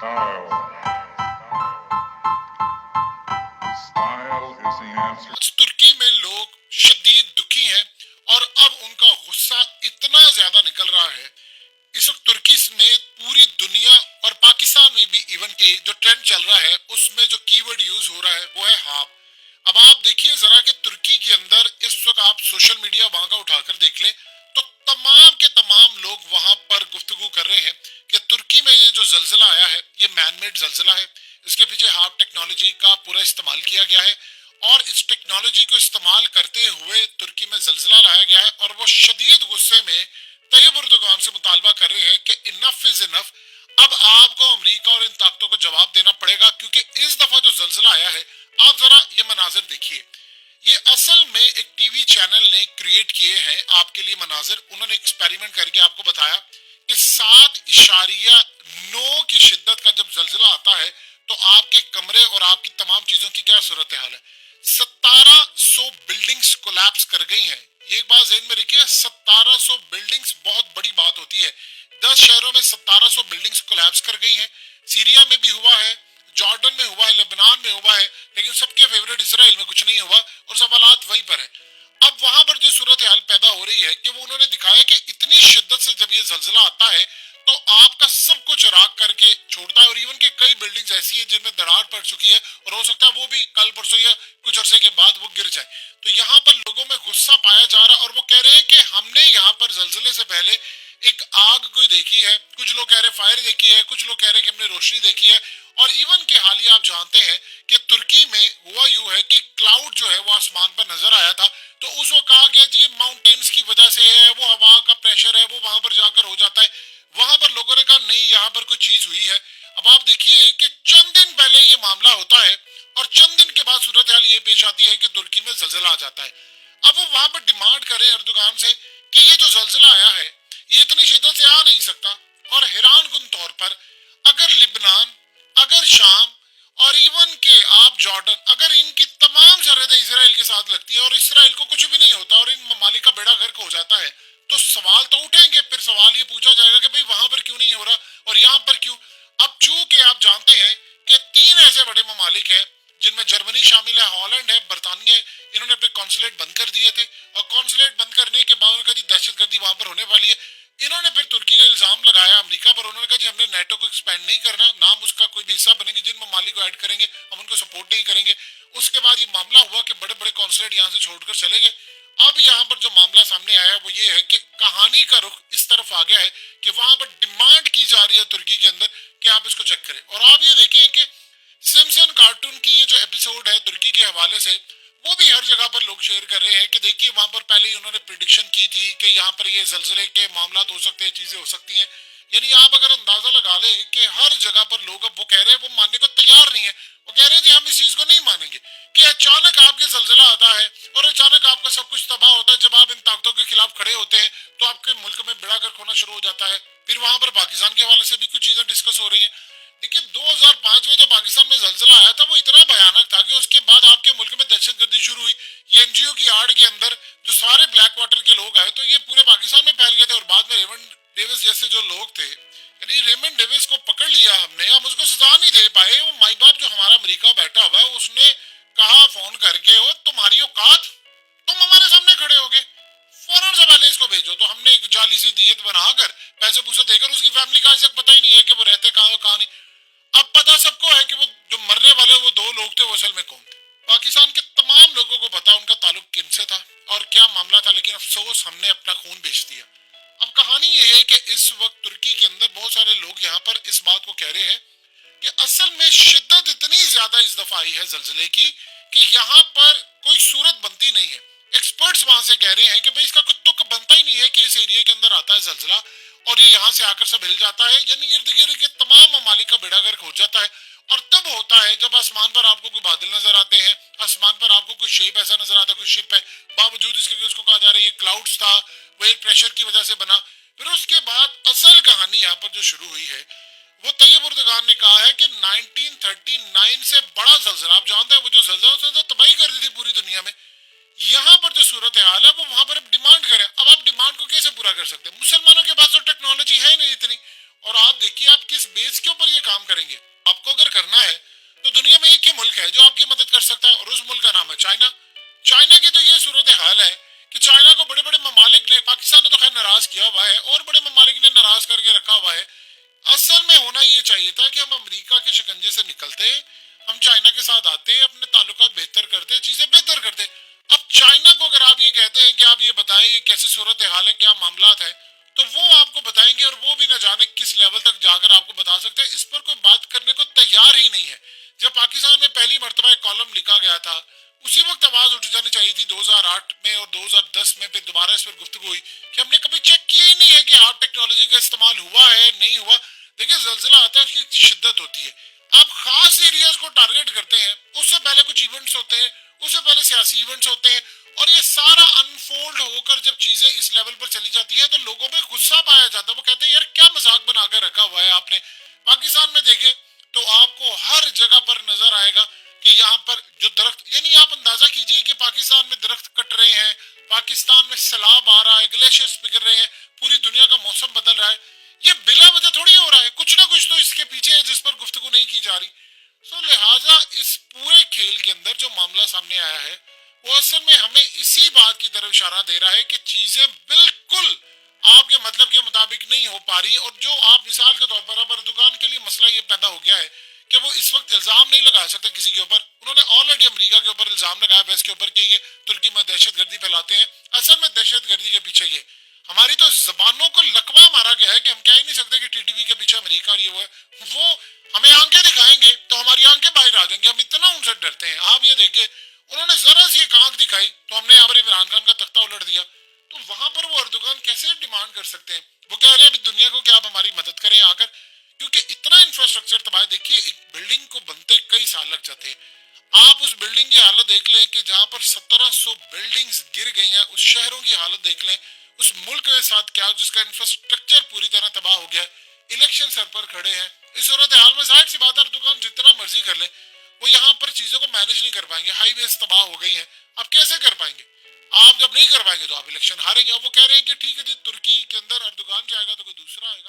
आज तुर्की में लोग शदीद दुखी हैं और अब उनका गुस्सा इतना ज्यादा निकल रहा है। इस वक्त तुर्की समेत पूरी दुनिया और पाकिस्तान में भी इवन के जो ट्रेंड चल रहा है उसमें जो कीवर्ड यूज हो रहा है वो है हाप। अब आप देखिए जरा कि तुर्की के अंदर इस वक्त आप सोशल मीडिया वहां का उठाकर देख लें तो तमाम के तमाम लोग वहां पर गुफ्तगू कर रहे हैं कि तुर्की में ये जो जलजिला आया है ये मैनमेड जलजिला है। इसके पीछे हाफ टेक्नोलॉजी का पूरा इस्तेमाल किया गया है और इस टेक्नोलॉजी को इस्तेमाल करते हुए तुर्की में जलजिला लाया गया है और वो शदीद गुस्से में तैयब उर्दुगान से मुतालबा कर रहे हैं कि इनफ इज इनफ। अब आपको अमेरिका और इन ताकतों को जवाब देना पड़ेगा क्योंकि इस दफा जो जलजिला आया है आप जरा ये मनाजिर देखिए। ये असल में एक टीवी चैनल ने क्रिएट किए हैं आपके लिए मनाजिर। उन्होंने एक्सपेरिमेंट करके आपको बताया कि 7.9 की शिद्दत का जब जलजिला आता है तो आपके कमरे और आपकी तमाम चीजों की क्या सूरत हाल है। 1700 बिल्डिंग्स कोलैप्स कर गई हैं। एक बात ज़हन में रखिए 1700 बिल्डिंग्स बहुत बड़ी बात होती है। 10 शहरों में 1700 बिल्डिंग्स कोलैप्स कर गई हैं। सीरिया में भी हुआ है, जॉर्डन में हुआ है, लेबनान में हुआ है, लेकिन सबके फेवरेट इसराइल में कुछ नहीं हुआ और सब हालात वहीं पर है। अब वहां पर जो सूरत हाल पैदा हो रही है कि वो उन्होंने दिखाया कि इतनी शिद्दत से जब ये जलजिला आता है तो आपका सब कुछ राख करके छोड़ता है और इवन के कई बिल्डिंग्स ऐसी हैं जिनमें दरार पड़ चुकी है और हो सकता है वो भी कल परसों या कुछ अरसे के बाद वो गिर जाए। तो यहाँ पर लोगों में गुस्सा पाया जा रहा है और वो कह रहे हैं कि हमने यहाँ पर जलजिले से पहले एक आग कोई देखी है, कुछ लोग कह रहे फायर देखी है, कुछ लोग कह रहे कि हमने रोशनी देखी है। और इवन के हालिया आप जानते हैं कि तुर्की में हुआ यूं है कि क्लाउड जो है वो आसमान पर नजर आया था तो उसको कहा गया जी माउंटेन्स की वजह से है, वो हवा का प्रेशर है, वो वहां पर जाकर हो जाता है। वहां पर लोगों ने कहा नहीं यहाँ पर कोई चीज हुई है। अब आप देखिए कि चंद दिन पहले ये मामला होता है और चंद दिन के बाद सूरत हाल ये पेश आती है कि तुर्की में जलजिला आ जाता है। अब वो वहां पर डिमांड करें अर्दोगान से कि ये जो जलजिला आया है ये इतनी शिद्दत से आ नहीं सकता। और हैरान कुन तौर पर अगर लिबनान, अगर शाम और इवन के आप जॉर्डन, अगर इनकी तमाम सरहदें इसराइल के साथ लगती है और इसराइल को कुछ भी नहीं होता और इन ममालिक का बेड़ा गर्क हो जाता है तो सवाल तो उठेंगे। फिर सवाल ये पूछा जाएगा कि भाई वहां पर क्यों नहीं हो रहा और यहाँ पर क्यों। अब चूंकि आप जानते हैं कि 3 ऐसे बड़े ममालिक हैं जिनमें जर्मनी शामिल है, हॉलैंड है, बरतानिया है, इन्होंने अपने कॉन्सुलेट बंद कर दिए थे और कॉन्सुलेट बंद करने के बाद उन्होंने कहा दहशतगर्दी वहां पर होने वाली है। इन्होंने फिर तुर्की का इल्जाम लगाया अमेरिका पर। उन्होंने कहा जी हमने नेटो को एक्सपेंड नहीं करना, नाम उसका कोई भी हिस्सा बनेंगे, जिन ममालिक को ऐड करेंगे हम उनको सपोर्ट नहीं करेंगे। उसके बाद ये मामला हुआ कि बड़े बड़े कॉन्सुलेट यहाँ से छोड़कर चले गए। अब यहाँ पर जो मामला सामने आया वो ये है कि कहानी का रुख इस तरफ आ गया है कि वहां पर डिमांड की जा रही है तुर्की के अंदर कि आप इसको चेक करें। और आप ये देखें कि सिम्पसन कार्टून की ये जो एपिसोड है तुर्की के हवाले से वो भी हर जगह पर लोग शेयर कर रहे हैं कि देखिए वहां पर पहले ही उन्होंने प्रिडिक्शन की थी कि यहाँ पर ये जलजिले के मामला हो सकते हैं, चीजें हो सकती हैं। यानी आप अगर अंदाजा लगा लें कि हर जगह पर लोग अब वो कह रहे हैं, वो मानने को तैयार नहीं है। वो कह रहे हैं जी हम इस चीज को नहीं मानेंगे कि अचानक आपके जलजिला आता है और अचानक आपका सब कुछ तबाह होता है। जब आप इन ताकतों के खिलाफ खड़े होते हैं तो आपके मुल्क में बेड़ा गर्क होना शुरू हो जाता है। फिर वहां पर पाकिस्तान के हवाले से भी कुछ चीजें डिस्कस हो रही हैं। देखिए 2005 में जो पाकिस्तान में जलजिला आया था वो इतना भयानक था कि उसके बाद आपके मुल्क में दहशतगर्दी शुरू हुई। ये एनजीओ की आड़ के अंदर जो सारे ब्लैक वाटर के लोग आए तो ये पूरे पाकिस्तान में फैल गए थे और बाद में रेमंड डेविस जैसे जो लोग थे, यानी रेमंड डेविस को पकड़ लिया हमने, हम उसको सजा नहीं दे पाए। वो माई बाप जो हमारा अमेरिका बैठा हुआ है उसने कहा फोन करके वो तुम्हारी औकात, तुम हमारे सामने खड़े हो गए, फौरन से पहले इसको भेजो। तो हमने एक जाली सी दियत बनाकर पैसे पूसे देकर, उसकी फैमिली का आज तक पता ही नहीं है कि वो रहते कहाँ नहीं। अब पता सबको है कि वो जो मरने वाले वो 2 लोग थे वो असल में कौन थे। पाकिस्तान के तमाम लोगों को पता उनका ताल्लुक किनसे था और क्या मामला था, लेकिन अफसोस हमने अपना खून बेच दिया। अब कहानी ये है कि इस वक्त तुर्की के अंदर बहुत सारे लोग यहाँ पर इस बात को कह रहे हैं कि असल में शिद्दत इतनी ज्यादा इस दफा आई है जलजिले की कि यहाँ पर कोई सूरत बनती नहीं है। एक्सपर्ट्स वहां से कह रहे हैं कि भाई इसका कोई तुक बनता ही नहीं है कि इस एरिया के अंदर आता है जलजिला और ये यहाँ से आकर सब हिल जाता है। यानी इर्द गिर्द के तमाम ममालिक का बेड़ा गर्क हो जाता है। और तब होता है जब आसमान पर आपको कोई बादल नजर आते हैं, आसमान पर आपको कोई शेप ऐसा नजर आता है, कोई शिप है, बावजूद इसके कि उसको कहा जा रहा है ये क्लाउड्स था, वो एक प्रेशर की वजह से बना। फिर उसके बाद असल कहानी यहाँ पर जो शुरू हुई है वो तैयब उर्दुगान ने कहा है कि 1939 से बड़ा जलजिला, आप जानते हैं वो जो जलजिला उसने तो तबाही कर दी थी पूरी दुनिया में। यहाँ पर जो सूरत हाल है वो वहां पर अब डिमांड करें। अब आप डिमांड को कैसे पूरा कर सकते हैं? मुसलमानों के पास तो टेक्नोलॉजी है नहीं इतनी, اور آپ دیکھیے آپ کس بیس کے اوپر یہ کام کریں گے. آپ کو اگر کرنا ہے تو دنیا میں ایک ہی ملک ہے جو آپ کی مدد کر سکتا ہے اور اس ملک کا نام ہے چائنا. چائنا کی تو یہ صورتحال ہے کہ چائنا کو بڑے بڑے ممالک نے, پاکستان نے تو خیر ناراض کیا ہوا ہے اور بڑے ممالک نے ناراض کر کے رکھا ہوا ہے. اصل میں ہونا یہ چاہیے تھا کہ ہم امریکہ کے شکنجے سے نکلتے, ہم چائنا کے ساتھ آتے, اپنے تعلقات بہتر کرتے, چیزیں بہتر کرتے. اب چائنا کو اگر آپ یہ کہتے ہیں کہ آپ یہ بتائیں یہ کیسی صورتحال ہے, کیا معاملات ہیں, تو وہ آپ کو بتائیں گے اور وہ بھی نہ جانے کس لیول تک جا کر آپ کو بتا سکتے ہیں. اس پر کوئی بات کرنے کو تیار ہی نہیں ہے. جب پاکستان میں پہلی مرتبہ ایک کالم لکھا گیا تھا اسی وقت آواز اٹھ جانی چاہیے تھی, 2008 میں اور 2010 میں پھر دوبارہ اس پر گفتگو ہوئی کہ ہم نے کبھی چیک کیا ہی نہیں ہے کہ ہارڈ ٹیکنالوجی کا استعمال ہوا ہے نہیں ہوا. دیکھیں زلزلہ آتا ہے اس کی شدت ہوتی ہے, آپ خاص ایریاز کو ٹارگٹ کرتے ہیں, اس سے پہلے کچھ ایونٹس ہوتے ہیں, اس سے پہلے سیاسی ایونٹس ہوتے ہیں, اور یہ سارا انفولڈ ہو کر جب چیزیں اس لیول پر چلی جاتی ہیں تو لوگوں میں غصہ پایا جاتا ہے. وہ کہتے ہیں یار کیا مذاق بنا کر رکھا ہوا ہے آپ نے. پاکستان میں دیکھیں تو آپ کو ہر جگہ پر نظر آئے گا کہ یہاں پر جو درخت, یعنی آپ اندازہ کیجئے کہ پاکستان میں درخت کٹ رہے ہیں, پاکستان میں سیلاب آ رہا ہے, گلیشیئرز پگھل رہے ہیں, پوری دنیا کا موسم بدل رہا ہے. یہ بلا وجہ تھوڑی ہو رہا ہے, کچھ نہ کچھ تو اس کے پیچھے ہے جس پر گفتگو نہیں کی جا رہی. لہٰذا اس پورے کھیل کے اندر جو معاملہ سامنے آیا ہے وہ اصل میں ہمیں اسی بات کی طرف اشارہ دے رہا ہے کہ چیزیں بالکل آپ کے مطلب کے مطابق نہیں ہو پا رہی. اور جو آپ مثال کے طور پر اب اردوغان کے لیے مسئلہ یہ پیدا ہو گیا ہے کہ وہ اس وقت الزام نہیں لگا سکتے کسی کے اوپر. انہوں نے آلریڈی امریکہ کے اوپر الزام لگایا ویسٹ کے اوپر کہ یہ ترکی میں دہشت گردی پھیلاتے ہیں. اصل میں دہشت گردی کے پیچھے یہ ہماری تو زبانوں کو لکوا مارا گیا ہے کہ ہم کہہ ہی نہیں سکتے کہ ٹی ٹی وی کے پیچھے امریکہ اور یہ وہ ہے. وہ ہمیں آنکھیں دکھائیں گے تو ہماری آنکھیں باہر آ جائیں گی, ہم اتنا ان سے ڈرتے ہیں. آپ یہ دیکھیں انہوں نے ذرا سی ایک آنکھ دکھائی تو ہم نے یہاں پر عمران خان کا تختہ الٹ دیا. تو وہاں پر وہ اردوغان کیسے ڈیمانڈ کر سکتے ہیں؟ وہ کہہ رہے ہیں ابھی دنیا کو کہ آپ ہماری مدد کریں آ کر, کیونکہ اتنا انفراسٹرکچر تباہ. دیکھیے ایک بلڈنگ کو بنتے کئی سال لگ جاتے ہیں. آپ اس بلڈنگ کی حالت دیکھ لیں کہ جہاں پر 1700 بلڈنگز گر گئی ہیں, اس شہروں کی حالت دیکھ لیں, اس ملک کے ساتھ کیا جس کا انفراسٹرکچر پوری طرح تباہ ہو گیا. الیکشن سر پر کھڑے ہیں. اس صورتحال میں ظاہر سی بات ہے اردوغان جتنا مرضی کر لیں وہ یہاں پر چیزوں کو مینج نہیں کر پائیں گے. ہائی ویز تباہ ہو گئی ہیں, آپ کیسے کر پائیں گے؟ آپ جب نہیں کر پائیں گے تو آپ الیکشن ہاریں گے. اب وہ کہہ رہے ہیں کہ ٹھیک ہے جی ترکی کے اندر اردوغان جائے گا تو کوئی دوسرا آئے گا.